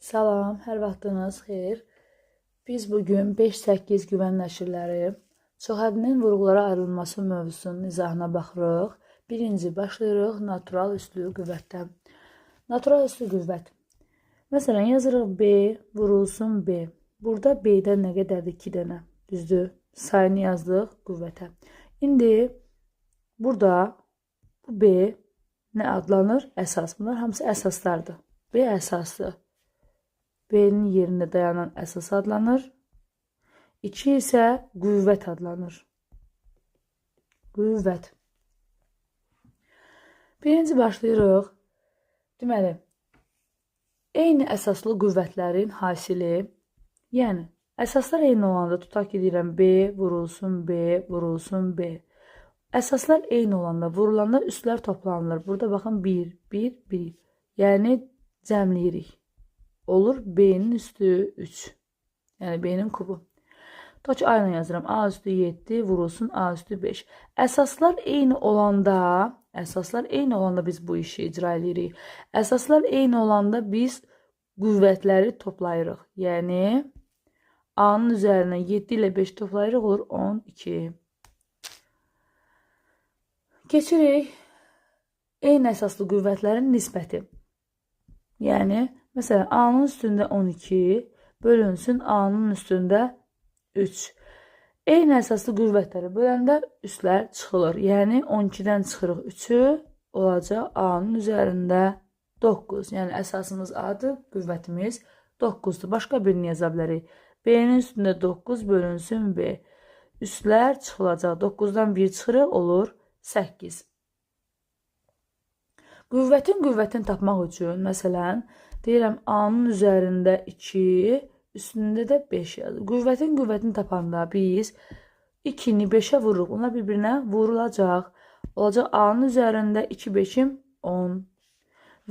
Salam, hər vaxtınız xeyir. Biz bugün 5-8 güvən nəşrləri çoxhəddən vurğulara ayrılması mövzusunun izahına baxırıq. Birinci, başlayırıq natural üslü qüvvətdən. Natural üslü qüvvət. Məsələn, yazırıq B, vurulsun B. Burada B-dən nə qədərdir? 2 dənə. Düzdür? Sayını yazdıq qüvvətə. İndi burada bu B nə adlanır? Əsas. Bunlar hamısı əsaslardır. B əsasdır. B'nin yerində dayanan əsas adlanır. 2 isə qüvvət adlanır. Qüvvət. Birinci başlayırıq. Deməli, eyni əsaslı qüvvətlərin hasili, yəni əsaslar eyni olanda, tutaq ki, deyirəm B, vurulsun B, vurulsun B. Əsaslar eyni olanda, vurulanda üstlər toplanılır. Burada baxın 1, 1, 1. Yəni cəmləyirik. Olur B'nin üstü 3. Yəni B'nin kubu. Tutaq ki, aynen yazıram. A üstü 7, vurulsun A üstü 5. Əsaslar eyni olanda biz bu işi icra edirik. Əsaslar eyni olanda biz qüvvətləri toplayırıq. Yəni A'nın üzərinə 7 ilə 5 toplayırıq, olur 12. Keçirik eyni əsaslı qüvvətlərin nisbəti. Yəni məsələn, A'nın üstündə 12 bölünsün A'nın üstündə 3. Eyni əsaslı qüvvətləri böləndə üstlər çıxılır. Yəni 12-dən çıxırıq 3-ü, olacaq A'nın üzərində 9. Yəni əsasımız A'dır, qüvvətimiz 9-dur. Başqa birini yaza bilərik. B'nin üstündə 9 bölünsün B. Üstlər çıxılacaq. 9-dan 1 çıxırıq, olur 8. Qüvvətini tapmaq üçün, məsələn, deyirəm A'nın üzərində 2, üstündə də 5 yazır. Qüvvətini tapanda biz 2-ni 5-ə vururuq. Onlar bir-birinə vurulacaq. Olacaq A'nın üzərində 2, 5'im 10.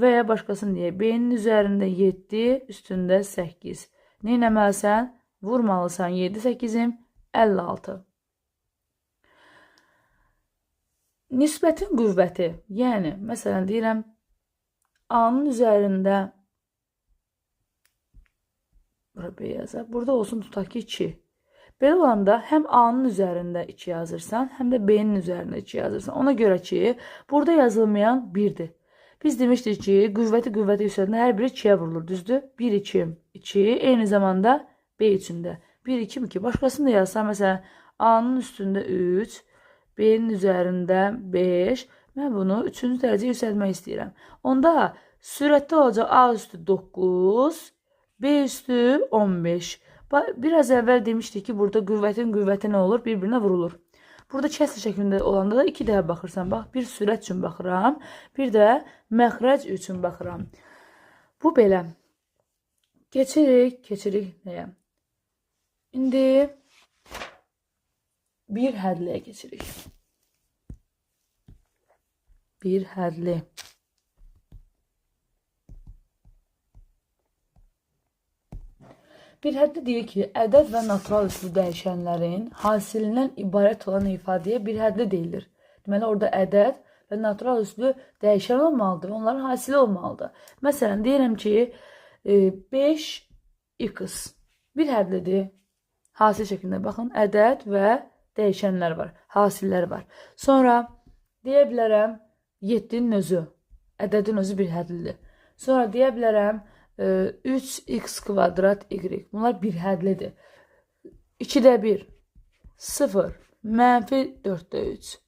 Və ya başqasını deyək. B'nin üzərində 7, üstündə 8. Nə etməlisən? Vurmalısan 7, 8'im 56. Nisbətin qüvvəti, yəni, məsələn, deyirəm, A'nın üzərində, burada olsun tutaq ki 2. Belə olanda həm A'nın üzərində 2 yazırsan, həm də B'nin üzərində 2 yazırsan. Ona görə ki, burada yazılmayan 1'dir. Biz demişdik ki, qüvvəti yüksəltəndə hər biri 2'yə vurulur, düzdür? 1, 2, 2, eyni zamanda B üçündə. 1, 2, 2. Başqasını da yazsam, məsələn, A'nın üstündə 3, B'nin üzərində 5. Mən bunu 3-cü dərəcə yüksəltmək istəyirəm. Onda sürətdə olacaq A üstü 9, B üstü 15. Biraz əvvəl demişdik ki, burada qüvvəti nə olur? Bir-birinə vurulur. Burada kəsr şəklində olanda da 2 dəfə baxırsan. Bax, bir sürət üçün baxıram, bir də məxrəc üçün baxıram. Bu belə. Keçirik nəyə? İndi bir hədliyə keçirik. Bir hədli. Bir hədli deyir ki, ədəd və natural üslü dəyişənlərin hasilindən ibarət olan ifadəyə bir hədli deyilir. Deməli, orada ədəd və natural üslü dəyişən olmalıdır və onların hasili olmalıdır. Məsələn, deyirəm ki, 5x bir hədlidir. Hasil şəklində baxın, ədəd və dəyişənlər var, hasillər var. Sonra deyə bilərəm 7'nin özü, ədədin özü bir hədlidir. Sonra deyə bilərəm 3x kvadrat y. Bunlar bir hədlidir. 2'də 1, 0, mənfi 4'də 3.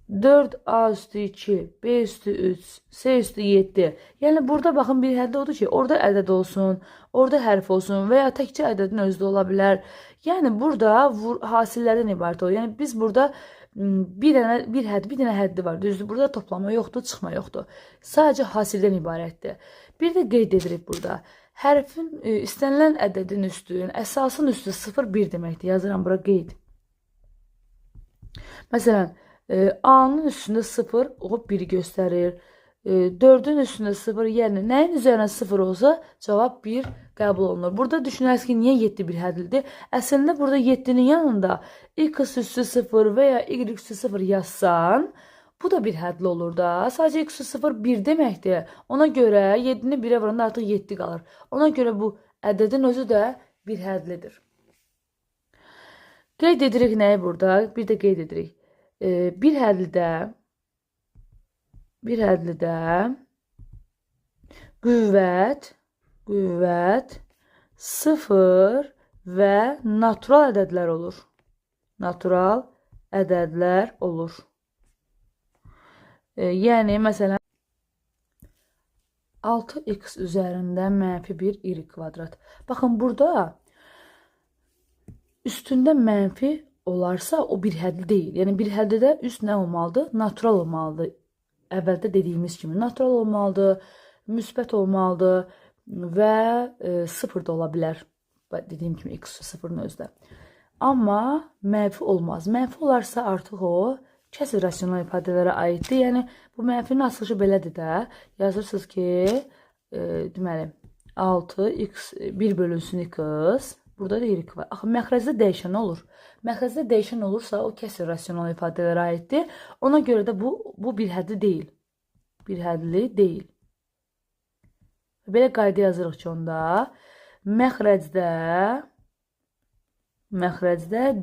4A üstü 2, B üstü 3, C üstü 7. Yəni burada baxın bir hədli odur ki, orada ədəd olsun, orada hərf olsun və ya təkcə ədədin özü də ola bilər. Yəni burada hasillərdən ibarət olur. Yəni biz burada bir dənə həddi var. Düzdür, burada toplama yoxdur, çıxma yoxdur. Sadəcə hasildən ibarətdir. Bir də qeyd edirik burada. Hərfin istənilən ədədin üstün, əsasın üstü 0, 1 deməkdir. Yazıram bura qeyd. Məsələn, A'nın üstündə 0, o 1'i göstərir. 4'ün üstündə 0, yəni nəyin üzərinə 0 olsa, cavab 1 qəbul olunur. Burada düşünərsiniz ki, niyə 7 bir hədlidir? Əslində burada 7'nin yanında x üstü 0 və ya y üstü 0 yazsan, Bu da bir hədli olur da. Sadəcə x üstü 0 1 deməkdir. Ona görə 7-ni 1-ə vuranda artıq 7 qalır. Ona görə bu ədədin özü də bir hədlidir. Qeyd edirik nəyi burada? Bir də qeyd edirik. Bir hədlidə qüvvət 0 və natural ədədlər olur. Natural ədədlər olur. Yəni, məsələn, 6x üzərində mənfi 1 y kvadrat. Baxın, burada üstündə mənfi olarsa, o bir hədli deyil. Yəni, bir hədlidə üst nə olmalıdır? Natural olmalıdır. Əvvəldə dediyimiz kimi natural olmalıdır, müsbət olmalıdır və 0 da ola bilər. Dediyim kimi, x 0-ın özdə. Amma mənfi olmaz. Mənfi olarsa, artıq o kəsr rasional ifadələrə aiddir. Yəni, bu mənfinin açılışı belədir də. Yazırsınız ki, deməli, 6x 1 bölünsün x. Burada da y var. Axı, məxrəcdə dəyişən olur. Məxrəcdə dəyişən olursa, o kəsr rasional ifadələrə aiddir. Ona görə də bu bir hədli deyil. Bir hədli deyil. Belə qayda yazırıq ki, onda məxrəcdə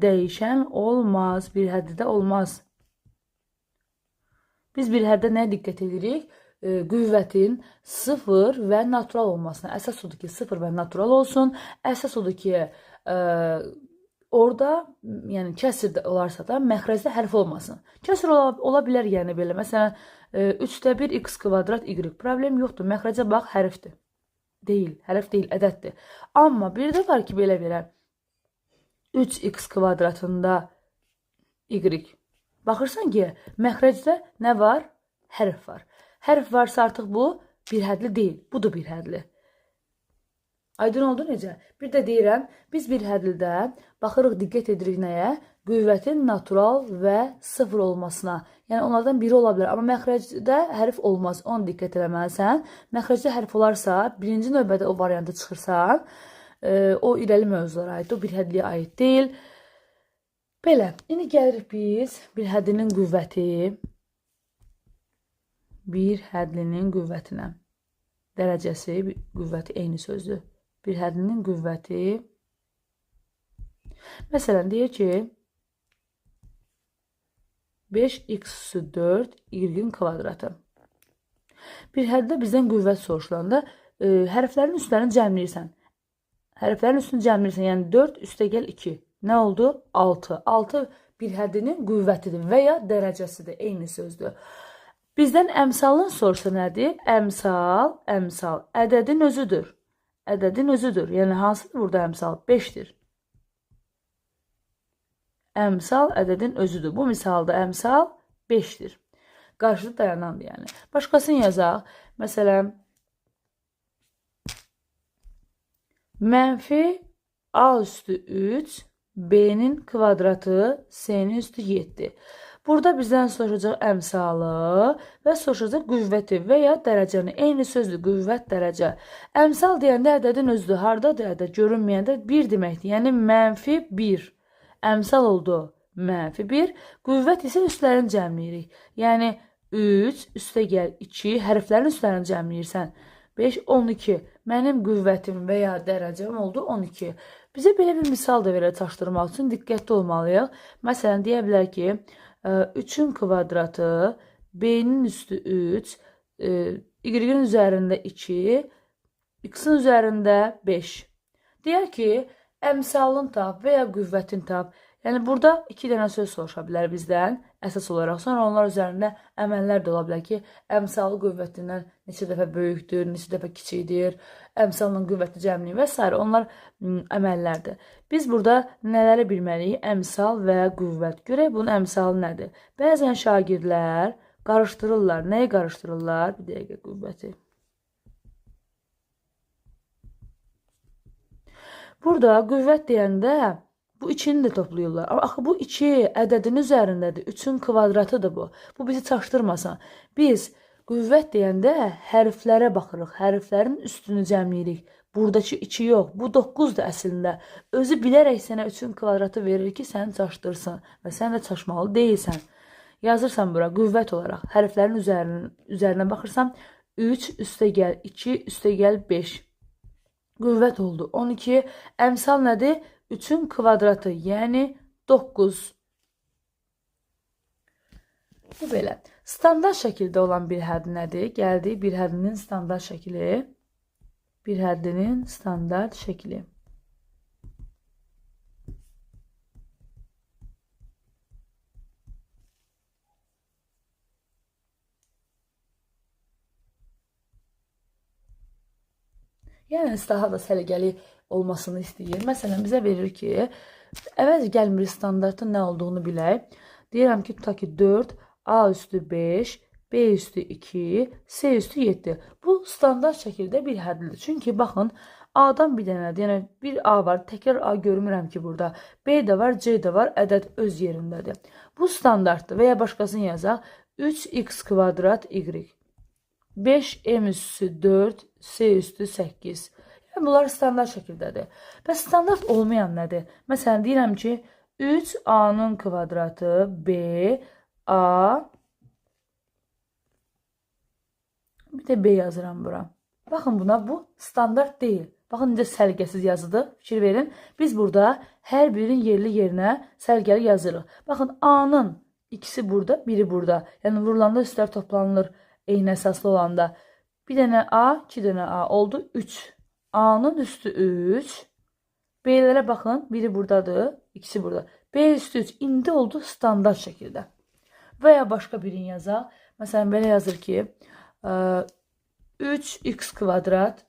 dəyişən olmaz. Bir həddə olmaz. Biz bir həddə nəyə diqqət edirik? Qüvvətin 0 və natural olmasına. Əsas odur ki, 0 və natural olsun. Əsas odur ki, orada, yəni kəsr olarsa da məxrəcdə hərf olmasın. Kəsr ola bilər, yəni belə. Məsələn, 3-də 1 x kvadrat y. Problem yoxdur. Məxrəcə bax, hərfdir. Deyil, hərf deyil, ədəddir. Amma bir də var ki, belə verər. 3x kvadratında y. Baxırsan ki, məxrəcdə nə var? Hərf var. Hərf varsa artıq bu bir hədli deyil. Bu da bir hədli. Aydın oldu necə? Bir də deyirəm, biz bir hədlidə baxırıq, diqqət edirik nəyə? Qüvvətin natural və 0 olmasına. Yəni, onlardan biri ola bilər. Amma məxrəcdə hərf olmaz. Onu diqqət eləməlisən. Məxrəcdə hərf olarsa, birinci növbədə o variantı çıxırsan, o irəli mövzulara aid, o bir hədliyə aid deyil. Belə, indi gəlirik biz bir hədlinin qüvvətinə. Dərəcəsi, qüvvəti eyni sözdür. Bir hədlinin qüvvəti. Məsələn, deyək ki, 5x-4 y-in kvadratı. Bir həddə bizdən qüvvət soruşulanda hərflərin üstlərini cəmləyirsən. Yəni 4 üstəgəl 2. Nə oldu? 6. 6 bir həddinin qüvvətidir və ya dərəcəsidir. Eyni sözdür. Bizdən əmsalın soruşsa nədir? Əmsal. Ədədin özüdür. Yəni, hansıdır burada əmsal? 5-dir. Əmsal ədədin özüdür. Bu misalda əmsal 5-dir. Qarşıda dayanandır, yəni. Başqasını yazaq. Məsələn, mənfi a üstü 3, b-nin kvadratı, s-nin üstü 7. Burada bizdən soruşacaq əmsalı və soruşacaq qüvvəti və ya dərəcəni. Eyni sözdür, qüvvət, dərəcə. Əmsal deyəndə ədədin özüdür. Hardadır ədəd? Görünməyəndə 1 deməkdir. Yəni, mənfi 1. Əmsal oldu mənfi 1. Qüvvət isə üstlərini cəmləyirik. Yəni, 3 üstəgəl 2 hərflərin üstlərini cəmləyirsən. 5, 12. Mənim qüvvətim və ya dərəcəm oldu 12. Bizə belə bir misal da verək çaşdırmaq üçün diqqətli olmalıyıq. Məsələn, deyə bilər ki, 3-ün kvadratı, b-nin üstü 3, y-in üzərində 2, x-in üzərində 5. Deyək ki, əmsalın tap və ya qüvvətin tap. Yəni, burada 2 dənə söz soruşa bilər bizdən əsas olaraq. Sonra onlar üzərində əməllər də ola bilər ki, əmsalı qüvvətindən neçə dəfə böyükdür, neçə dəfə kiçikdir, əmsalının qüvvəti cəmliyi və s. Onlar əməllərdir. Biz burada nələri bilməliyik? Əmsal və qüvvət. Görək bunun əmsalı nədir? Bəzən şagirdlər qarışdırırlar. Nəyi qarışdırırlar? Bir dəqiqə, qüvvəti. Burada qüvvət deyəndə bu 2-ni də toplayırlar. Axı, bu 2 ədədin üzərindədir. 3-ün kvadratıdır bu. Bu bizi çaşdırmasın. Biz qüvvət deyəndə hərflərə baxırıq. Hərflərin üstünü cəmləyirik. Buradakı 2 yox. Bu 9-dur əslində. Özü bilərək sənə 3-ün kvadratı verir ki, səni çaşdırsın. Və sən də çaşmalı deyilsən. Yazırsan bura qüvvət olaraq hərflərin üzərinə baxırsan 3 üstəgəl 2 üstəgəl 5 qüvvət oldu 12. Əmsal nədir? 3-ün kvadratı, yəni 9. Bu belə. Standart şəkildə olan bir hədd nədir? Gəldi bir həddinin standart şəkli. Bir həddinin standart şəkli. Yəni daha da səliqəli olmasını istəyir. Məsələn, bizə verir ki, əvvəl gəlmir standartın nə olduğunu bilək. Deyirəm ki, tutaq ki 4, A üstü 5, B üstü 2, C üstü 7. Bu standart şəkildə bir hədddir. Çünki baxın, A-dan bir dənədir. Yəni bir A var. Təkrar A görmürəm ki burada. B də var, C də var. Ədəd öz yerindədir. Bu standartdır. Və ya başqasını yazaq. 3x kvadrat y. 5m üstü 4, C üstü 8. Yəni bunlar standart şəkildədir. Bəs standart olmayan nədir? Məsələn, deyirəm ki, 3a-nın kvadratı B, A, bir də B yazıram bura. Baxın buna, bu standart deyil. Baxın necə səliqəsiz yazıdır. Fikir verin. Biz burada hər birinin yerli yerinə səliqəli yazırıq. Baxın, A-nın ikisi burada, biri burada. Yəni vurulanda üstlər toplanılır. Eyni əsaslı olanda. Bir dənə A, 2 dənə A oldu 3. A-nın üstü 3. B-lərə baxın. Biri buradadır, ikisi burada. B üstü 3 indi oldu standart şəkildə. Və ya başqa birini yazaq. Məsələn, belə yazır ki, 3x kvadrat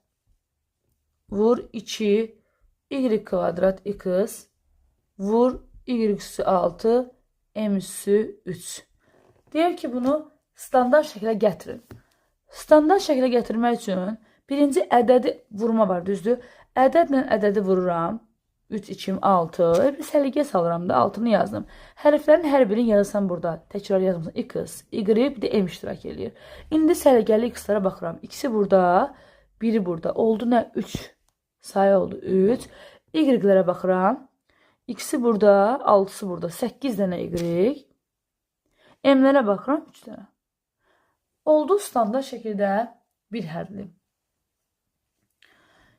vur 2 y kvadrat x vur y üstü 6 m üstü 3. Deyir ki, bunu standart şəklə gətirin. Standart şəklə gətirmək üçün birinci ədədi vurma var, düzdür? Ədədlə ədədi vururam. 3, 2, 6. Bir səliqə salıram da, altını yazdım. Hərflərin hər birini yazırsam burada. Təkrar yazmışsam x, y, bir də m iştirak edir. İndi səliqəli x-lara baxıram. İkisi burada, biri burada. Oldu nə? 3. Sayı oldu 3. Y-lərə baxıram. İkisi burada, 6-sı burada. 8 dənə y. M-lərə baxıram, 3 dənə. Oldu standart şəkildə bir həddli.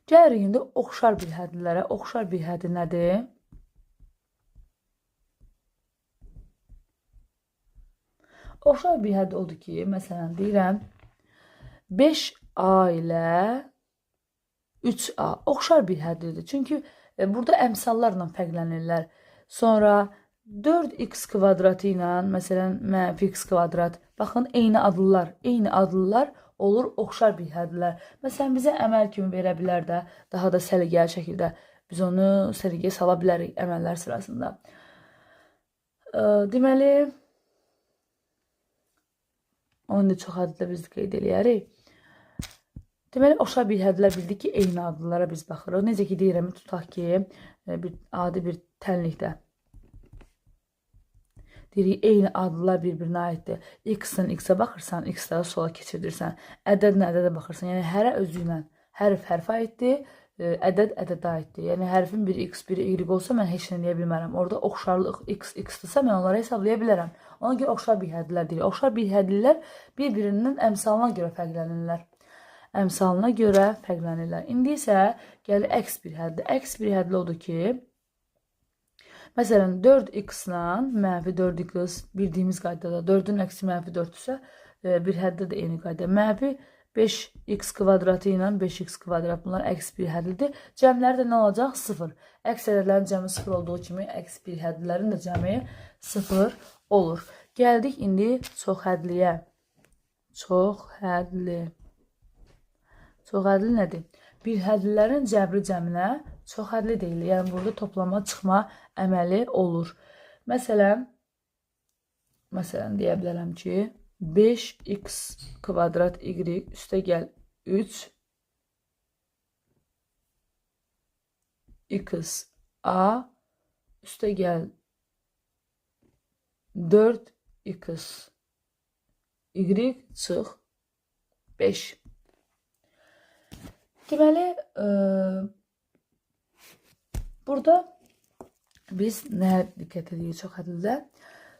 Gəlirik indi oxşar bir həddlərə. Oxşar bir həddi nədir? Oxşar bir həddi odur ki, məsələn deyirəm 5A ilə 3A oxşar bir həddidir. Çünki burada əmsallarla fərqlənirlər. Sonra 4x kvadratı ilə, məsələn, -x kvadrat. Baxın, eyni adlılar olur oxşar bir həddlər. Məsələn, bizə əməl kimi verə bilər də, daha da səliqəli şəkildə biz onu səliqəyə sala bilərik əməllər sırasında. Deməli, onu da çox həddə biz qeyd eləyərik. Deməli, oxşar bir həddlər bildik ki, eyni adlılara biz baxırıq. Necə ki, deyirəm, tutaq ki, adi bir tənlikdə. Deyirik, eyni adlılar bir-birinə aiddir. X-dən X-ə baxırsan, X-ləri sola keçirdirsən. Ədədlə ədədə baxırsan. Yəni, hərə özü ilə hərf hərfə aiddir, ədəd ədədə aiddir. Yəni, hərfin biri X, biri Y olsa, mən heç nə deyə bilmərəm. Orada oxşarlıq X, X-dırsa, mən onları hesablaya bilərəm. Ona görə oxşar bir həddlər deyirik. Oxşar bir həddlər bir-birinin əmsalına görə fərqlənirlər. Əmsalına görə fərqlənirlər. İndi isə gəlir əks bir həddi. Əks bir hədli odur ki, məsələn, 4x-la -4x bildiyimiz qaydada 4-ün əksi -4-dürsə, bir həddə də eyni qayda. -5x kvadratı ilə 5x kvadrat bunlar əks bir hədlidir. Cəmləri də nə olacaq? 0. Əks ədədlərin cəmi 0 olduğu kimi əks bir hədlilərin də cəmi 0 olur. Gəldik indi çox hədliyə. Çox hədli. Çox hədli nədir? Bir hədlilərin cəbri cəminə çox hədli deyilir. Yəni, burada toplama, çıxma əməli olur. Məsələn, deyə bilərəm ki, 5x kvadrat y üstə gəl 3 x a üstə gəl 4 x y çıx 5. Deməli, burada biz nəyə diqqət edirik çox hədlidə?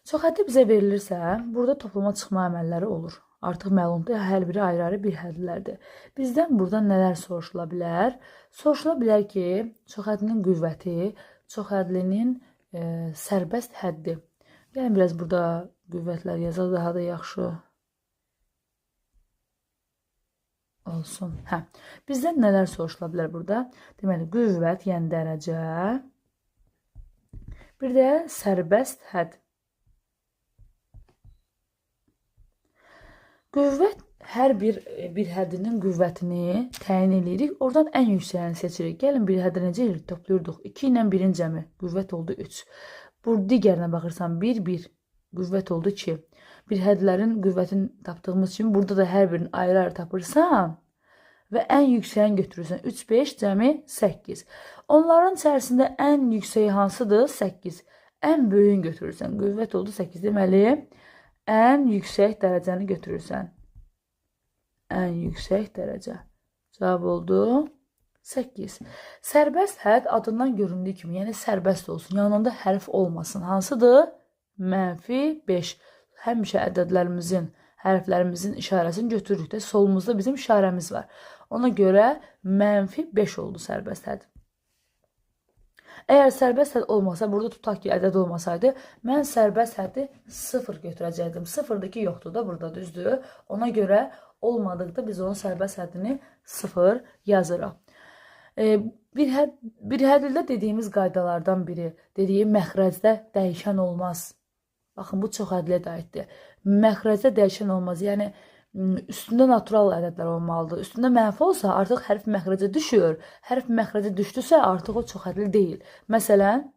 Çoxhəddi bizə verilirsə, burada toplama çıxma əməlləri olur. Artıq məlumdur, hər biri ayrı-ayrı bir hədlərdir. Bizdən burada nələr soruşula bilər? Soruşula bilər ki, çoxhədlinin qüvvəti, çoxhədlinin sərbəst həddi. Yəni, biraz burada qüvvətlər yazaq daha da yaxşı olsun. Bizdən nələr soruşula bilər burada? Deməli, qüvvət, yəni dərəcə, bir də sərbəst hədd. Qüvvət, hər bir həddinin qüvvətini təyin edirik. Oradan ən yüksəyini seçirik. Gəlin bir həddə necə edirik? Toplayırdıq. 2 ilə 1-in cəmi. Qüvvət oldu 3. Bu digərinə baxırsan 1, 1. Qüvvət oldu 2. Bir hədlərin qüvvətini tapdığımız üçün burada da hər birini ayrı-ayrı tapırsan və ən yüksəyini götürürsən. 3, 5, cəmi 8. Onların içərisində ən yüksəyi hansıdır? 8. Ən böyüyünü götürürsən. Qüvvət oldu 8. Deməli, ən yüksək dərəcəni götürürsən. Ən yüksək dərəcə. Cavab oldu 8. Sərbəst hədd adından göründüyü kimi, yəni sərbəst olsun. Yanında hərf olmasın. Hansıdır? -5. Həmişə ədədlərimizin, hərflərimizin işarəsini götürürük də. Solumuzda bizim işarəmiz var. Ona görə -5 oldu sərbəst hədd. Əgər sərbəst hədd olmasa, burada tutaq ki, ədəd olmasaydı, mən sərbəst həddi 0 götürəcəkdim. 0-daki yoxdur da burada, düzdür. Ona görə olmadıqda biz onun sərbəst həddini 0 yazırıq. Bir həddə dediyimiz qaydalardan biri, dediyim məxrəcdə dəyişən olmaz. Baxın, bu çox həddilə də aiddir. Məxrəcdə dəyişən olmaz, yəni üstündə natural ədədlər olmalıdır. Üstündə mənfi olsa, artıq hərf məxrəcə düşür. Hərf məxrəcə düşdüsə, artıq o çox hədli deyil. Məsələn,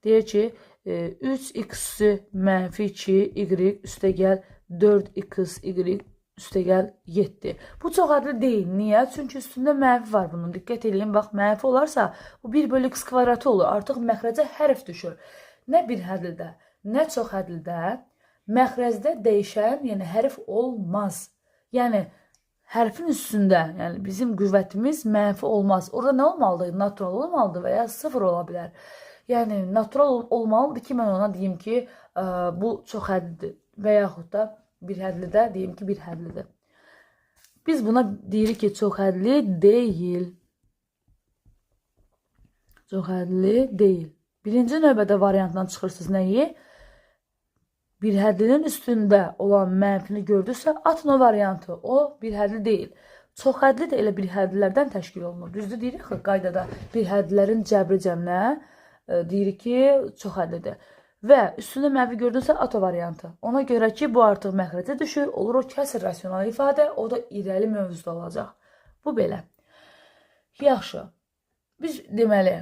deyir ki, 3x -2 y üstəgəl 4x y üstəgəl 7. Bu çox hədli deyil. Niyə? Çünki üstündə mənfi var bunun. Diqqət edin, bax, mənfi olarsa, bu 1/x kvadratı olur. Artıq məxrəcə hərf düşür. Nə bir hədlidə, nə çox hədlidə məxrəcdə dəyişən, yəni hərf olmaz. Yəni, hərfin üstündə, yəni bizim qüvvətimiz mənfi olmaz. Orada nə olmalıdır? Natural olmalıdır və ya 0 ola bilər. Yəni, natural olmalıdır ki, mən ona deyim ki, bu çox hədlidir. Və yaxud da bir hədlidə deyim ki, bir hədlidir. Biz buna deyirik ki, çox hədli deyil. Çox hədli deyil. Birinci növbədə variantdan çıxırsınız nəyi? Bir həddinin üstündə olan mənfini gördüksə, atın o variantı. O bir hədli deyil. Çox hədli də elə bir hədlilərdən təşkil olunur. Düzdür, deyirik ki, qaydada bir hədlilərin cəbri cəmlə deyirik ki, çox hədlidir. Və üstündə mənfi gördünsə, at o variantı. Ona görə ki, bu artıq məxrəcə düşür, olur o kəsr rasional ifadə, o da irəli mövzuda olacaq. Bu belə. Yaxşı. Biz deməli,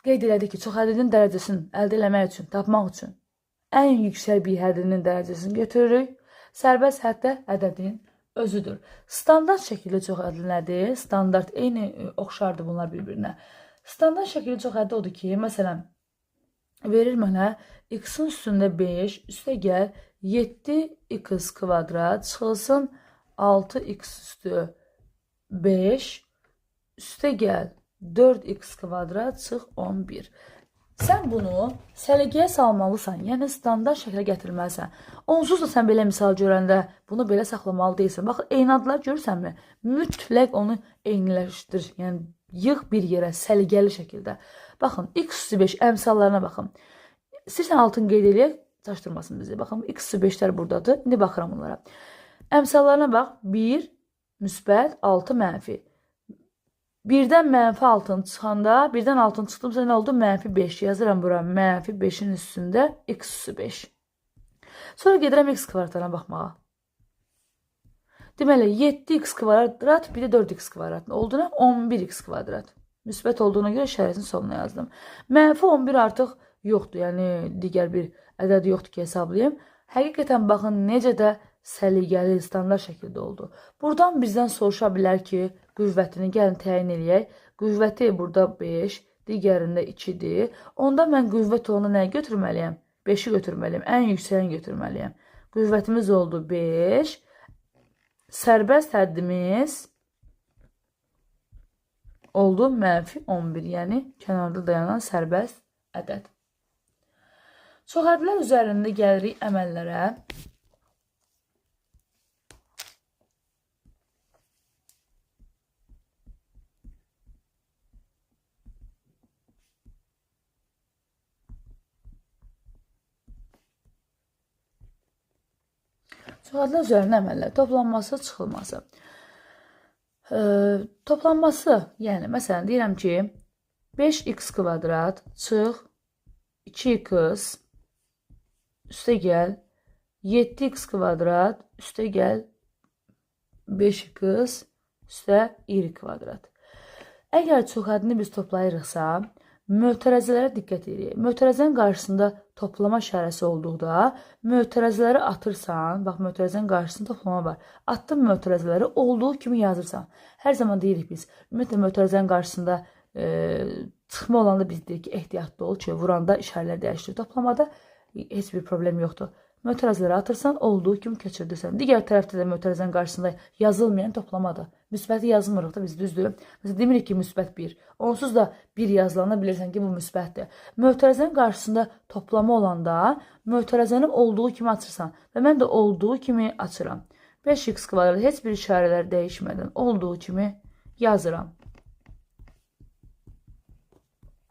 qeyd elədik ki, çox hədlinin dərəcəsini əldə eləmək üçün, tapmaq üçün ən yüksək bir həddinin dərəcəsini götürürük. Sərbəst həddə ədədin özüdür. Standart şəkildə çox həddi nədir? Standart, eyni oxşardır bunlar bir-birinə. Standart şəkildə çox həddi odur ki, məsələn, verir mənə x-in üstündə 5, üstəgəl 7x kvadrat çıxılsın 6x üstü 5, üstəgəl 4x kvadrat çıx 11. Sən bunu səliqəyə salmalısan, yəni standart şəklə gətirməlisən. Onsuz da sən belə misal görəndə bunu belə saxlamalı deyilsən. Baxın, eyni adlar görürsənmi? Mütləq onu eyniləşdir. Yəni, yığ bir yerə səliqəli şəkildə. Baxın, x üstü 5 əmsallarına baxın. İstəyirsən altını qeyd eləyək, çaşdırmasın bizi. Baxın, x üstü 5-lər buradadır. İndi baxıram onlara. Əmsallarına bax, 1, müsbət, 6, mənfi. Birdən mənfi altın çıxanda, birdən altın çıxdımsa nə oldu? -5 yazıram bura. -5-in üstündə x üstü 5. Sonra gedirəm x kvadratına baxmağa. Deməli, 7x kvadrat, bir də 4x kvadrat. Oldu nə? 11x kvadrat. Müsbət olduğuna görə işarəsini sonuna yazdım. -11 artıq yoxdur. Yəni, digər bir ədəd yoxdur ki, hesablayayım. Həqiqətən, baxın, necə də səliqəli, standart şəkildə oldu. Buradan bizdən soruşa bilər ki, qüvvətini gəlin təyin eləyək. Qüvvəti burada 5, digərində 2-dir. Onda mən qüvvət olana nəyə götürməliyəm? 5-i götürməliyəm. Ən yüksəyini götürməliyəm. Qüvvətimiz oldu 5. Sərbəst həddimiz oldu -11. Yəni, kənarda dayanan sərbəst ədəd. Çox hədlər üzərində gəlirik əməllərə. Çox hədlər üzərində əməllər. Toplanması, çıxılması. Toplanması, yəni məsələn deyirəm ki, 5x kvadrat çıx 2x üstə gəl 7x kvadrat üstə gəl 5x üstə y kvadrat. Əgər çoxhədini biz toplayırıqsa, mötərəzələrə diqqət edirik. Mötərəzənin qarşısında toplama işarəsi olduqda, mötərəzələri atırsan, bax mötərəzənin qarşısında toplama var. Atdın mötərəzələri olduğu kimi yazırsan. Hər zaman deyirik biz, ümumiyyətlə mötərəzənin qarşısında çıxma olanda biz deyirik ki, ehtiyatlı ol ki, vuranda işarələr dəyişdir. Toplamada heç bir problem yoxdur. Mötərəzələri atırsan, olduğu kimi köçürdürsən. Digər tərəfdə də mötərəzənin qarşısında yazılmayan toplamadır. Müsbəti yazmırıq da biz, düzdür. Məsələn, demirik ki, müsbət 1. Onsuz da 1 yazılanda bilirsən ki, bu müsbətdir. Mötərəzənin qarşısında toplama olanda mötərəzəni olduğu kimi açırsan. Və mən də olduğu kimi açıram. 5x kvadrat heç bir işarələr dəyişmədən olduğu kimi yazıram.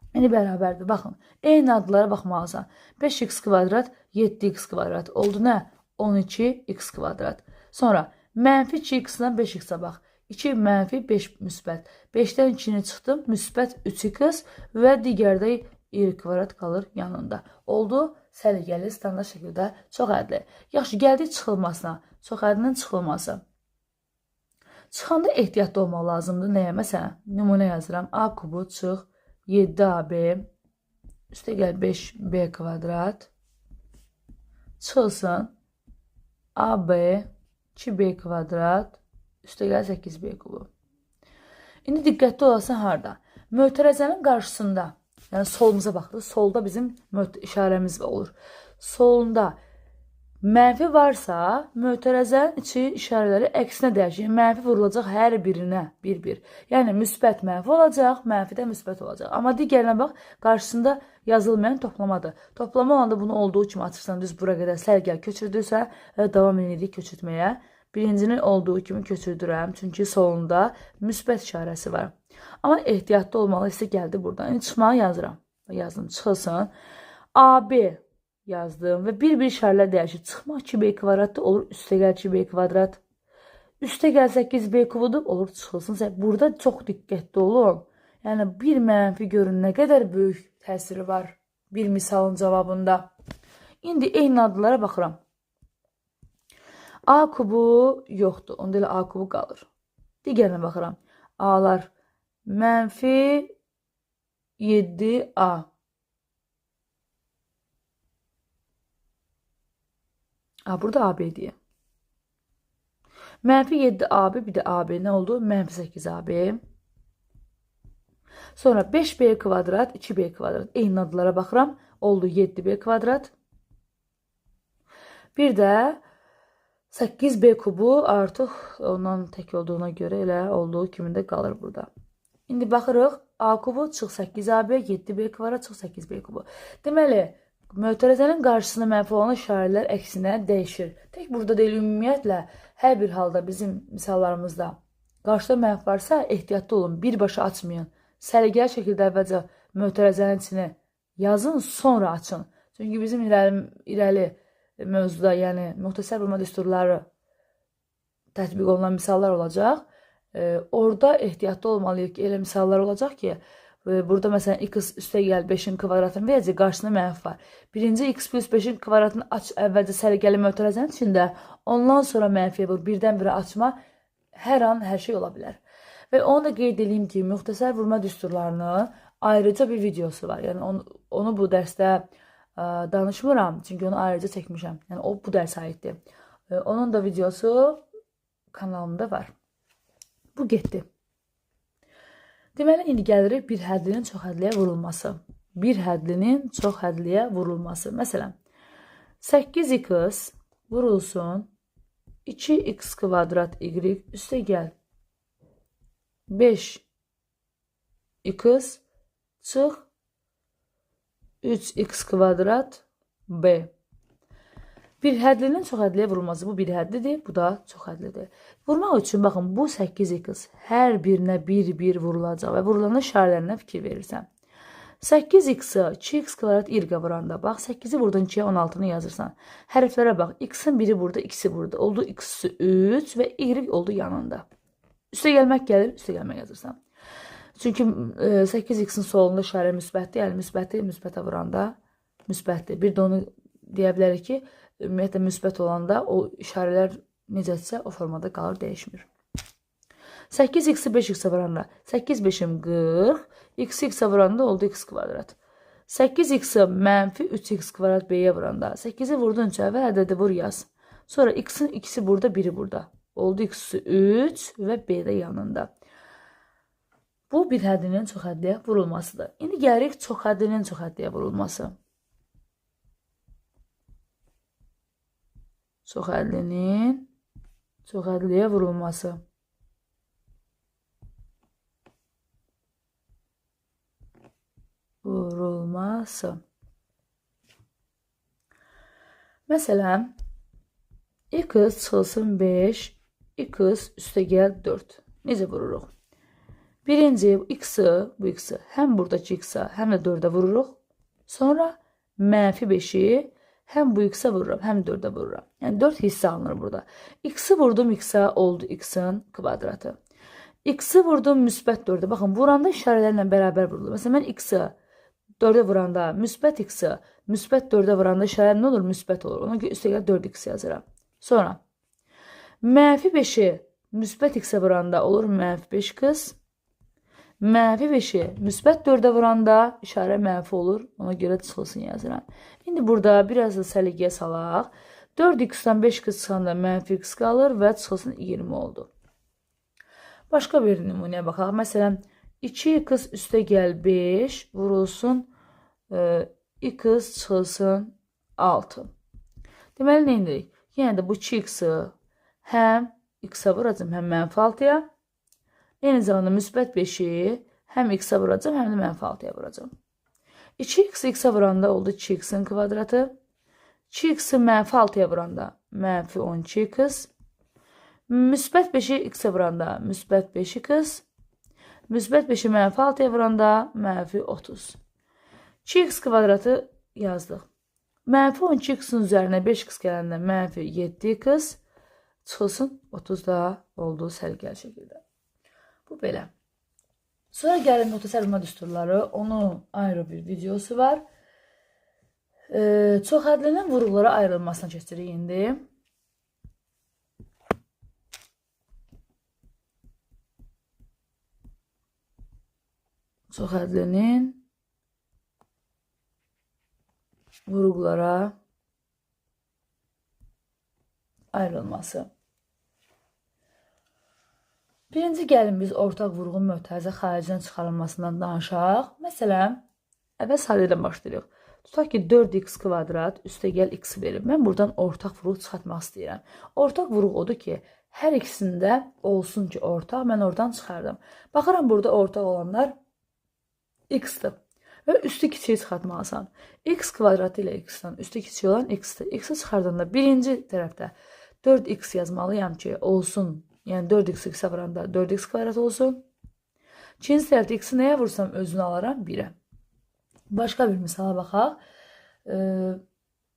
Yəni bərabərdir. Baxın, eyni adlara baxmalısan. 5x kvadrat 7x kvadrat oldu nə? 12x kvadrat. Sonra mənfi 2x-dan 5x-a bax. 2 mənfi 5 müsbət. 5-dən 2-ni çıxdım, müsbət 3x və digərdə y kvadrat qalır yanında. Oldu səliqəli, standart şəkildə çox ədli. Yaxşı, gəldik çıxılmasına. Çox ədlinin çıxılması. Çıxanda ehtiyatlı olmaq lazımdır. Nəyə? Məsələn, nümunə yazıram. A kubu çıx 7AB üstə gəl 5B kvadrat çıxılsın AB 2B kvadrat üstə gəl 8B kubu. İndi diqqətli olasan harada? Mötərəzənin qarşısında, yəni solumuza baxırıq. Solda bizim işarəmiz olur. Solunda mənfi varsa, mötərəzənin içi işarələri əksinə dəyişir. Mənfi vurulacaq hər birinə bir-bir. Yəni, müsbət mənfi olacaq, mənfi də müsbət olacaq. Amma digərinə bax, qarşısında yazılmayan toplamadır. Toplama olanda bunu olduğu kimi açırsan, düz bura qədər sərgəl köçürdürsə və davam edirik köçürtməyə. Birincini olduğu kimi köçürdürəm, çünki solunda müsbət işarəsi var. Amma ehtiyatlı olmalı isə gəldi buradan. İndi çıxmağı yazıram. Yazdım, çıxılsın. AB yazdım və bir-bir işarələr dəyişir. Çıxmaq 2b kvadratda olur, üstə gəl 2b kvadrat. Üstə gəl 8b kubudur, olur çıxılsın. Burada çox diqqətli olun. Yəni, bir mənfi görün nə qədər böyük təsiri var bir misalın cavabında. İndi eyni adlara baxıram. A kubu yoxdur, onda elə A kubu qalır. Digərinə baxıram. A'lar mənfi 7A. Burada AB diye. Mənfi 7AB, bir də AB nə oldu? Mənfi 8AB. Sonra 5B kvadrat, 2B kvadrat. Eyni adlara baxıram. Oldu 7B kvadrat. Bir də 8B kubu artıq ondan tək olduğuna görə elə olduğu kimi də qalır burada. İndi baxırıq. A kubu çıx 8AB, 7B kvadrat çıx 8B kubu. Deməli, mötərəzənin qarşısında mənfi olan işarələr əksinə dəyişir. Tək burada deyil, ümumiyyətlə, hər bir halda bizim misallarımızda qarşıda mənfi varsa, ehtiyatlı olun, birbaşa açmayın. Səliqəli şəkildə əvvəlcə mötərəzənin içini yazın, sonra açın. Çünki bizim irəli mövzuda, yəni müxtəsər vurma düsturları tətbiq olunan misallar olacaq. Orada ehtiyatlı olmalıyıq ki, elə misallar olacaq ki, burada məsələn x üstə gəl 5-in kvadratını verəcək, qarşısında mənfi var. Birinci x plus 5-in kvadratını aç əvvəlcə səliqəli mötərəzənin içində, ondan sonra mənfiyə vur, birdən-birə açma, hər an hər şey ola bilər. Və onu da qeyd edeyim ki, müxtəsər vurma düsturlarının ayrıca bir videosu var. Yəni onu bu dərsdə danışmıram, çünki onu ayrıca çəkmişəm. Yəni o bu dərs aiddir. Onun da videosu kanalımda var. Bu getdi. Deməli, indi gəlirik bir hədlinin çox hədliyə vurulması. Bir hədlinin çox hədliyə vurulması. Məsələn, 8x vurulsun 2x kvadrat y üstə gəl 5x çıx 3x kvadrat B. Bir hədlinin çox hədliyə vurulması. Bu bir hədlidir, bu da çox hədlidir. Vurmaq üçün baxın bu 8x hər birinə bir vurulacaq və vurulanın işarələrinə fikir verirsən. 8x-i 2x kvadrat y vuranda bax 8-i buradan 2-yə 16-nı yazırsan. Hərflərə bax. X-in biri burada, x-i burada. Oldu x-i 3 və y oldu yanında. Üstə gəlmək gəlir, üstə gəlmək yazırsan. Çünki 8x-in solunda işarə müsbətdir. Yəni müsbəti müsbətə vuranda müsbətdir. Bir də onu deyə bilərik ki, ümumiyyətlə müsbət olanda o işarələr necəsə o formada qalır, dəyişmir. 8x-i 5x-ə vuranda 8 5-im 40, x-ə vuranda oldu x kvadrat. 8x-i mənfi 3x kvadrat b-yə vuranda 8-i vurdun üçün əvvəl ədədi vur yaz. Sonra x-in ikisi burada, biri burada. Oldu x-i 3 və b də yanında. Bu bir hədlinin çox hədliyə vurulmasıdır. İndi gəlirik çox hədlinin çox hədliyə vurulması. Çox hədlinin çox hədliyə vurulması. Məsələn, x çıxılsın 5, x üstə gəl 4. Necə vururuq? Birinci bu x-i həm buradakı x-a, həm də 4-ə vururuq. Sonra mənfi 5-i həm bu x-a vururam, həm 4-ə vururam. Yəni 4 hissə alınır burada. X-i vurdum x-a, oldu x-in kvadratı. X-i vurdum müsbət 4-ə. Baxın, vuranda işarələrlə bərabər vurulur. Məsələn, mən x-i 4-ə vuranda, müsbət x-i müsbət 4-ə vuranda işarə nə olur? Müsbət olur. Ona görə üstə gəl 4x yazıram. Sonra, mənfi 5-i müsbət x-ə vuranda olur mənfi 5x. Mənfi 5-i müsbət 4-ə vuranda işarə mənfi olur. Ona görə çıxılsın yazıram. İndi burada biraz da səliqəyə salaq. 4x-dən 5x çıxanda mənfi x qalır və çıxılsın 20 oldu. Başqa bir nümunəyə baxaq. Məsələn, 2x üstə gəl 5 vurulsun x çıxılsın 6. Deməli, nə edirik? Yəni də bu 2x-i həm x-a vuracam, həm mənfi 6-ya. Eyni zamanda müsbət 5-i həm x-a vuracam, həm də mənfi 6-ya vuracam. 2x x-a vuranda oldu 2x-in kvadratı. 2x-i mənfi 6-ya vuranda mənfi 12x. Müsbət 5-i x-a vuranda müsbət 5x. Müsbət 5-i mənfi 6-ya vuranda mənfi 30. 2x kvadratı yazdıq. Mənfi 12x-in üzərinə 5x gələndə mənfi 7x. Çıxılsın 30 da oldu səliqəli şəkildə. Bu belə. Sonra gəlin nota sərflama düsturları. Onun ayrı bir videosu var. Çox hədlinin vurğulara ayrılmasına keçirik indi. Çox hədlinin vurğulara ayrılması. Birinci gəlin biz ortaq vurğun mötərizə xaricdən çıxarılmasından danışaq. Məsələn, əvvəl sadə ilə başlayırıq. Tutaq ki, 4x kvadrat üstə gəl x verir. Mən buradan ortaq vurğu çıxartmaq istəyirəm. Ortaq vurğu odur ki, hər ikisində olsun ki, ortaq. Mən oradan çıxardım. Baxıram, burada ortaq olanlar x-dir. Və üstü kiçiyi çıxartmalısan. X kvadratı ilə x-dən üstü kiçiyi olan x-dir. X-i çıxardığında birinci tərəfdə 4x yazmalıyam ki, olsun. Yəni 4x x-ə vuranda 4x kvadrat olsun. İkinci tərəfdə x-i nəyə vursam özünü alaram? 1-ə. Başqa bir misala baxaq.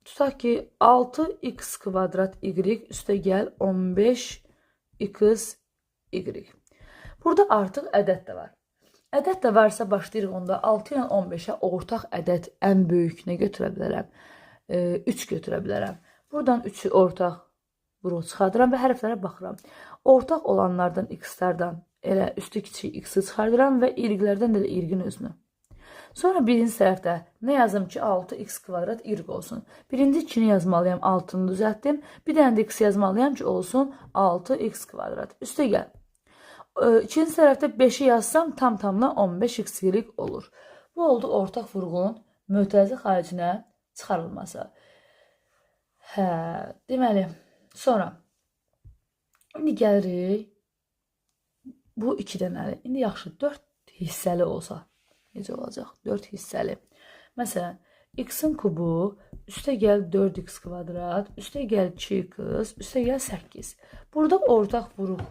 Tutaq ki, 6x kvadrat y üstə gəl 15x y. Burada artıq ədəd də var. Ədəd də varsa başlayırıq onda 6 ilə 15-ə ortaq ədəd ən böyük nə götürə bilərəm? 3 götürə bilərəm. Buradan 3-ü ortaq vurğu çıxardıram və hərflərə baxıram. Ortaq olanlardan x-lərdən elə üstü kiçik x-i çıxardıram və y-lərdən də y-in özünü. Sonra birinci tərəfdə nə yazım ki, 6x kvadrat y olsun. Birinci 2-ni yazmalıyam, 6-nı düzəltdim. Bir dənə də x yazmalıyam ki, olsun 6x kvadrat. Üstə gəl. İkinci tərəfdə 5-i yazsam tam-tamına 15x y olur. Bu oldu ortaq vurğunun mötərizə xaricinə çıxarılması. Deməli, sonra indi gəlirik bu 2 dənəli. İndi yaxşı 4 hissəli olsa necə olacaq? 4 hissəli. Məsələn, X-in kubu üstə gəl 4x kvadrat, üstə gəl 2x, üstə gəl 8. Burada ortaq vuruq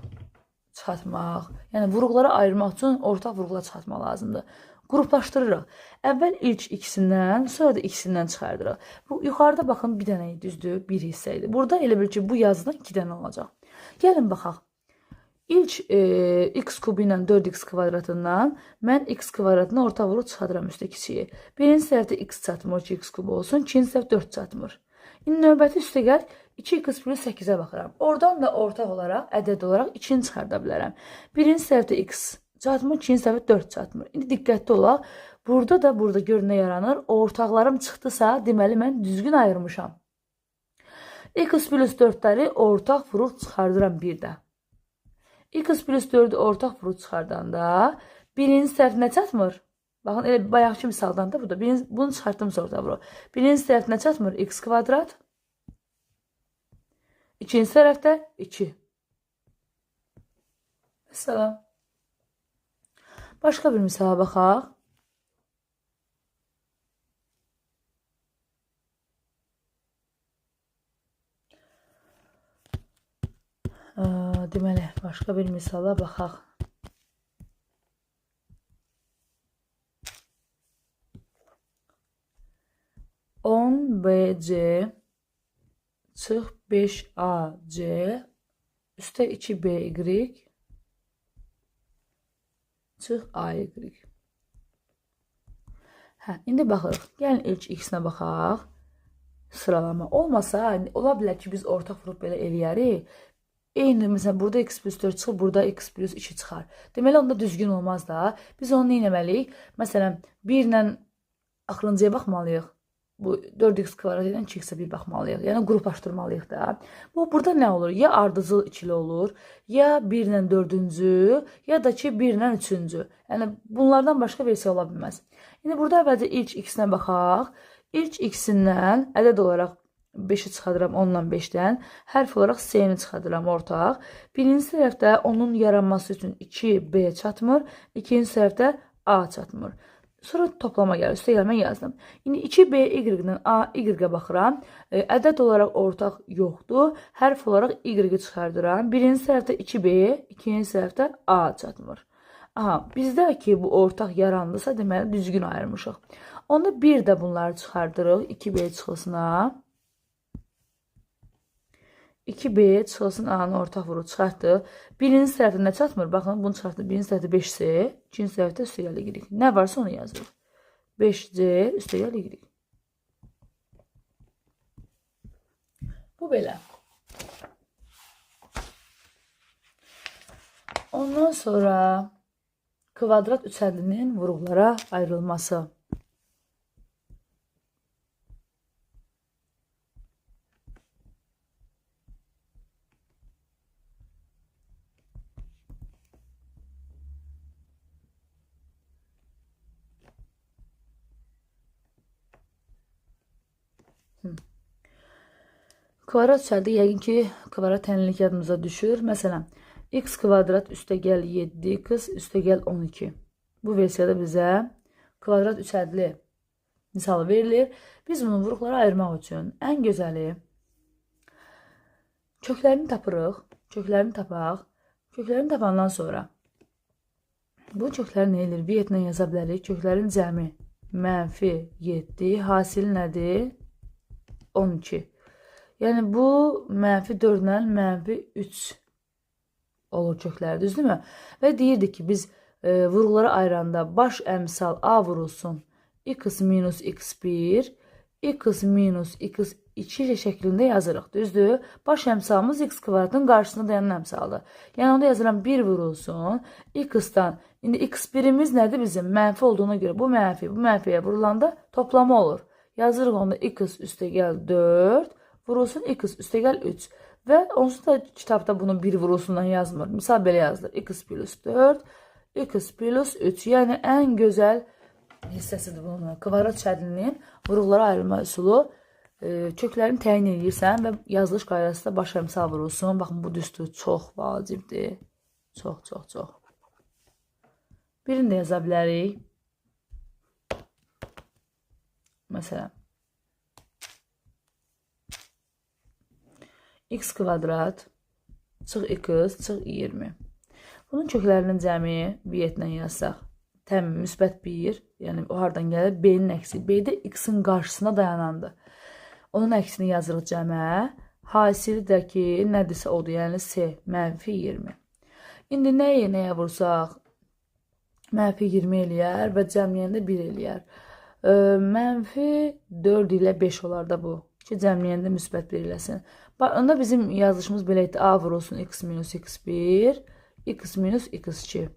çıxartmaq, yəni vuruqlara ayırmaq üçün ortaq vuruqlar çıxartmaq lazımdır. Qruplaşdırırıq. Əvvəl ilk ikisindən, sonra da ikisindən çıxardırıq. Bu yuxarıda baxın bir dənə düzdür, bir hissə idi. Burada elə bil ki bu yazıdan 2 dənə olacaq. Gəlin baxaq. İlk x kubu ilə 4x kvadratından mən x kvadratına orta vuruq çıxardıram üstə kiçiyi. Birinci tərəfdə x çatmır ki, x kubu olsun. İkinci tərəfdə 4 çatmır. İndi növbəti üstə gəl 2x plus 8-ə baxıram. Oradan da ortaq olaraq, ədəd olaraq 2-ni çıxarda bilərəm. Birinci tərəfdə x çatmır, ikinci tərəfdə 4 çatmır. İndi diqqətli olaq. Burada da burada gör nə yaranır. Ortaqlarım çıxdısa, deməli mən düzgün ayırmışam. X plus 4-ləri ortaq vuruq çıxardıram bir də. X plus 4-ü ortaq vuruq çıxardanda birinci tərəf nə çatmır? Baxın, elə bayaqki misaldan da burada. Bunu çıxartdım ortaq vuruq. Birinci tərəf nə çatmır? X kvadrat. İkinci tərəfdə 2. Məsələn. Başqa bir misala baxaq. Deməli, başqa bir misala baxaq. On BC çıx 5AC üstə 2BY çıx AY. İndi baxırıq. Gəlin ilk x-nə baxaq. Sıralama. Olmasa, ola bilər ki, biz ortaq vuruq belə eləyərik. Eyni, məsələn, burada x plus 4 çıxır, burada x plus 2 çıxar. Deməli, onda düzgün olmaz da. Biz onu nə etməliyik? Məsələn, 1 ilə axırıncıya baxmalıyıq. Bu 4x kvadrat ilə 2x-ə bir baxmalıyıq. Yəni, qruplaşdırmalıyıq da. Burada nə olur? Ya ardıcıl ikili olur, ya 1 ilə 4-cü, ya da ki 1 ilə 3-cü. Yəni, bunlardan başqa versiya ola bilməz. Yəni, burada əvvəlcə ilk x-nə baxaq. İlk x-indən ədəd olaraq 5-i çıxadıram 10-la 5-dən. Hərf olaraq s-ni çıxadıram ortaq. Birinci tərəfdə onun yaranması üçün 2b çatmır. İkinci tərəfdə a çatmır. Sonra toplama gəlir. Üstə gəlmə yazdım. İndi 2by-dən a-y-ə baxıram. Ədəd olaraq ortaq yoxdur. Hərf olaraq y-i çıxardıram. Birinci tərəfdə 2b, ikinci tərəfdə a çatmır. Bizdə ki bu ortaq yarandısa, deməli düzgün ayırmışıq. Onda bir də bunları çıxardırıq 2b çıxılsına. 2b çıxılsın a-nı ortaq vuruq çıxartdıq. Birinci tərəfdə nə çatmır? Baxın, bunu çıxartdıq. Birinci tərəfdə 5c, ikinci tərəfdə üstə gəl y. Nə varsa onu yazırıq. 5c üstə gəl y. Bu belə. Ondan sonra kvadrat üçədlinin vuruqlara ayrılması. Kvadrat üçəldə yəqin ki, kvadrat tənlik yadımıza düşür. Məsələn, x kvadrat üstə gəl 7x üstə gəl 12. Bu versiyada bizə kvadrat üçədli misalı verilir. Biz bunu vuruqlara ayırmaq üçün ən gözəli köklərini tapırıq. Köklərini tapaq. Köklərini tapandan sonra bu kökləri nə edir? Viyetlə yaza bilərik. Köklərin cəmi -7. Hasili nədir? 12. Yəni, bu -4 ilə -3 olur kökləri, düzdürmü? Və deyirdik ki, biz vuruqlara ayıranda baş əmsal A vurulsun x minus x1, x minus x2 şəklində yazırıq, düzdür? Baş əmsalımız x kvadratın qarşısında dayanan əmsaldır. Yəni, onda yazıram 1 vurulsun x-dan. İndi x1-imiz nədir bizim? Mənfi olduğuna görə bu mənfiyə vurulanda toplama olur. Yazırıq onda x üstə gəl 4, vurulsun x üstə gəl 3. Və onsuz da kitabda bunu 1 vurulsundan yazmır. Misal belə yazılır. X plus 4, x plus 3. Yəni, ən gözəl hissəsidir bunun. Kvadrat şəklinin vuruqlara ayrılma üsulu. Köklərini təyin edirsən və yazılış qaydasında baş əmsal vurulsun. Baxın, bu düzdür. Çox vacibdir. Çox. Birini də yaza bilərik. Məsələn, x kvadrat çıx x çıx 20. Bunun köklərinin cəmi v-lə yazsaq, təmin müsbət 1, yəni o hardan gəlir? B-nin əksi. B də x-in qarşısına dayanandır. Onun əksini yazırıq cəmə. Hasili də ki, nədirsə odur, yəni C, mənfi 20. İndi nəyə vursaq? Mənfi 20 eləyər və cəmləyəndə 1 eləyər. Mənfi 4 ilə 5 olar da bu. Ki, cəmləyəndə müsbət 1 eləsin. Onda bizim yazılışımız belə idi. A vurulsun x minus x1, x minus x2.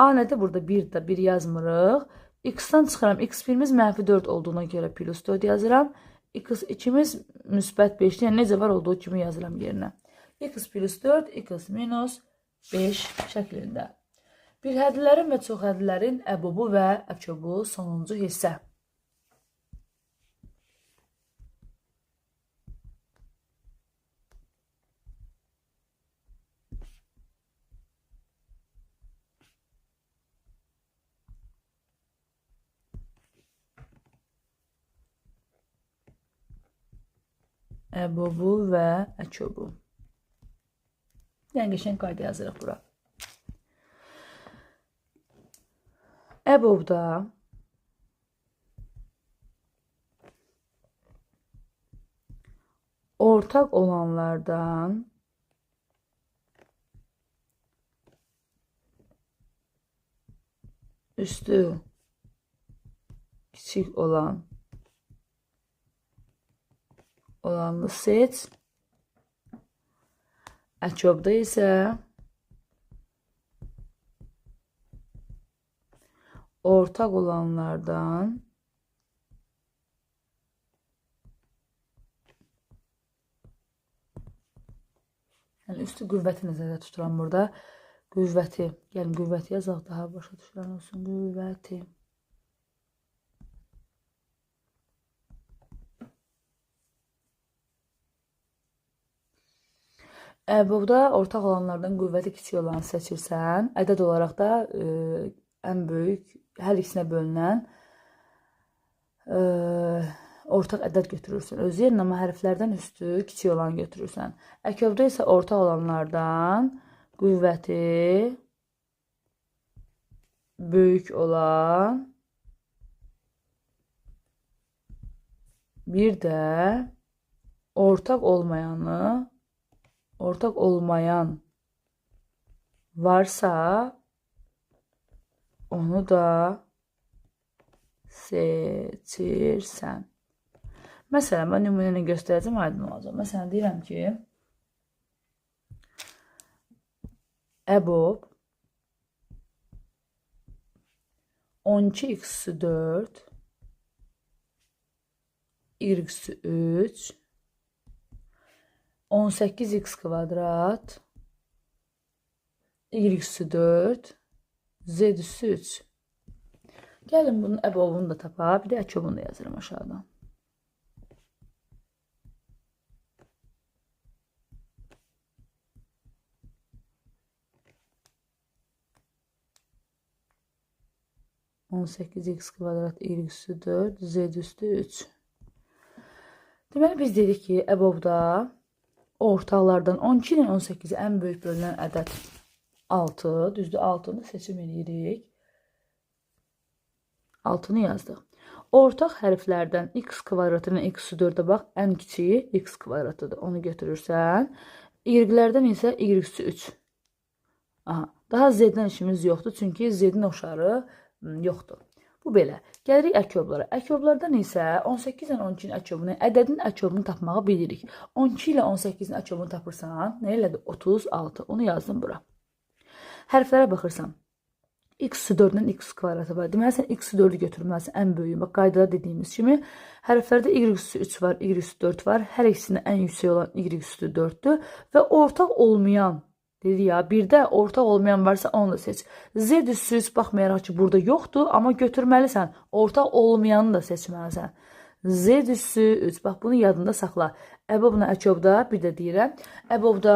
A nədir? Burada 1 də 1 yazmırıq. X-dan çıxıram. X1-imiz mənfi 4 olduğuna görə plus 4 yazıram. X2-imiz müsbət 5, yəni necə var olduğu kimi yazıram yerinə. X plus 4, x minus 5 şəklində. Birhədlilərin və çoxhədlilərin əbubu və əköbu sonuncu hissə. Əbubu və əköbu. Yəni, qəşəng qayda yazırıq bura. Əbubda ortaq olanlardan üstü kiçik olanı seç. Əköbda isə ortaq olanlardan yəni üstü qüvvəti nəzərdə tuturam burada. Qüvvəti. Gəlin qüvvəti yazaq daha başa düşülən olsun. Qüvvəti. Burada ortaq olanlardan qüvvəti kiçik olanı seçirsən, ədəd olaraq da ən böyük, hər ikisinə bölünən ortaq ədəd götürürsən. Öz yerinə amma hərflərdən üstü kiçik olanı götürürsən. Əkövdə isə ortaq olanlardan qüvvəti böyük olan bir də ortaq olmayan varsa onu da seçirsən. Məsələn, mən nümunəni göstərəcəm, aydın olacaq. Məsələn, deyirəm ki, əbub 12x4 y3 18x kvadrat y4 z3. Gəlin bunun əbobunu da tapa, bir də əköbunu da yazırım aşağıdan. On 8x kvadrat y4 z3. Deməli biz dedik ki, əbobda ortaqlardan 12 ilə 18-i ən böyük bölünən ədəd 6. Düzdür, 6-nı seçim edirik. 6-nı yazdıq. Ortaq hərflərdən x kvadratına x4-ə bax, ən kiçiyi x kvadratıdır. Onu götürürsən. Y-lərdən isə y3. Daha z-dən işimiz yoxdur, çünki z-in oşarı yoxdur. Bu belə. Gəlirik əkoblara. Əkoblardan isə 18 ilə 12-nin əkobunu, ədədin əkobunu tapmağı bilirik. 12 ilə 18-nin əkobunu tapırsan, nə elədir? 36. Onu yazdım bura. Hərflərə baxırsan. X4-dən x kvadratı var. Deməli, sən x4-ü götürməlisən ən böyüyü. Bax, qaydada dediyimiz kimi, hərflərdə y3 var, y4 var. Hər ikisində ən yüksək olan y4-dür və ortaq olmayan, dedi ya, bir də ortaq olmayan varsa onu da seç. Z üssüz baxmayaraq ki, burada yoxdur, amma götürməlisən. Ortaq olmayanı da seçməlisən. Z üssü 3. Bax, bunu yadında saxla. Əbobla əkobda bir də deyirəm. Əbobda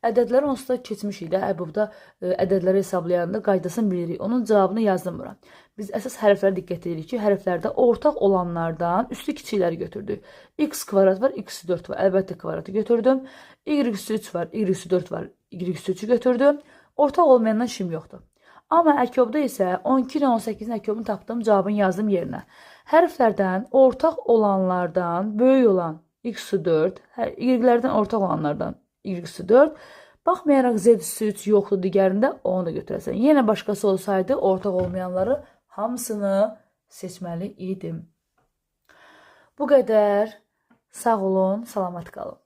ədədləri onsuz da keçmişik də. Əbobda ədədləri hesablayanda qaydasını bilirik. Onun cavabını yazmıram. Biz əsas hərflərə diqqət edirik ki, hərflərdə ortaq olanlardan üstü kiçikləri götürdük. X kvadrat var, X 4 var. Əlbəttə kvadratı götürdüm. Y 3 var, Y 4 var. Y 3'ü götürdüm. Ortaq olmayandan işim yoxdur. Amma əkobda isə 12 ilə 18-in əkobunu tapdım, cavabını yazdım yerinə. Hərflərdən ortaq olanlardan böyük olan x4, y-lərdən ortaq olanlardan y4. Baxmayaraq z3 yoxdur digərində, onu da götürəsən. Yenə başqası olsaydı, ortaq olmayanları hamısını seçməli idim. Bu qədər. Sağ olun, salamat qalın.